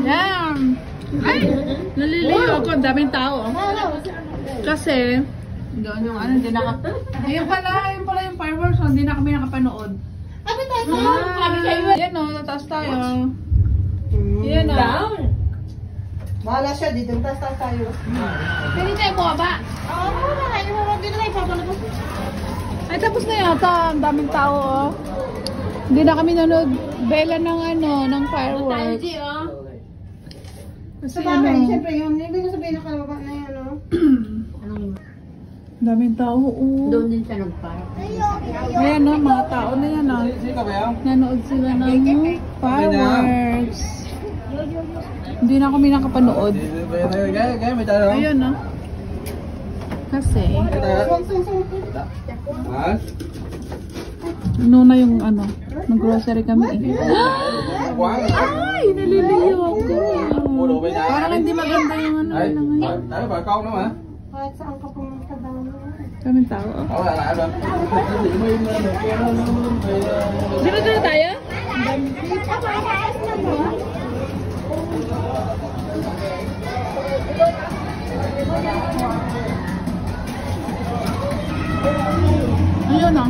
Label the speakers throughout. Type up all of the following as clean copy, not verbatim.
Speaker 1: Yan. Ay! Naliliyo ako. Ang daming tao. Kasi, doon yung ano, hindi naka... Ayun pala yung fireworks. Hindi na kami nakapanood.
Speaker 2: Ano tayo?
Speaker 1: Yan o, tataas tayo. Yan o.
Speaker 2: Down.
Speaker 3: Bahala siya, dito taas tayo.
Speaker 2: Pwede tayo bumaba. Oo, hindi na tayo papalabas.
Speaker 1: Ay, tapos na yata. Ang daming tao o. Hindi na kami nanood bela ng ano, ng
Speaker 2: Tayo,
Speaker 1: fireworks.
Speaker 2: G, oh.
Speaker 1: Kasi
Speaker 3: Sa bagay,
Speaker 1: ano,
Speaker 3: siyempre yun, hindi ko sabihin na kalababa na yan, no?
Speaker 2: Anong
Speaker 1: daming tao o.
Speaker 2: doon din siya nagpark.
Speaker 1: Ayan o, mga tao na yan o. Nanood sila ng fireworks. Hindi na kami nakapanood. Ayun o. Kasi, na yung ano, nag-grocery kami eh. Ay, naliliyo ako. Parang hindi maganda yung ano na ngayon.
Speaker 3: Kahit saan ka pumunta daw na.
Speaker 1: Kaming tao. Dito tayo? Ayun o.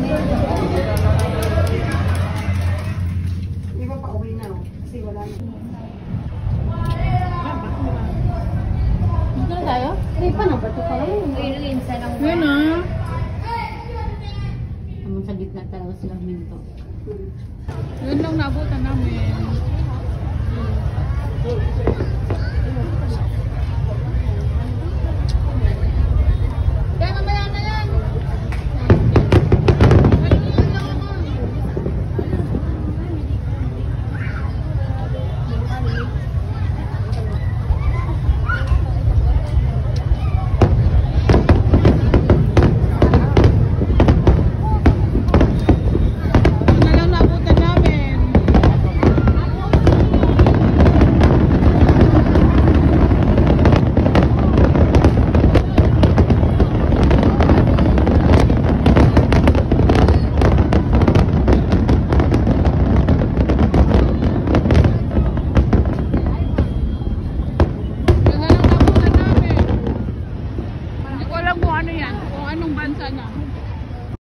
Speaker 3: Di ba pa uwi na, kasi wala na.
Speaker 1: Dito na tayo?
Speaker 3: Pa na, ba't pa lang?
Speaker 2: Ilinsa lang.
Speaker 1: Ayun o.
Speaker 2: Naman sa gitna talaga sila minto.
Speaker 1: Yun lang naabutan namin.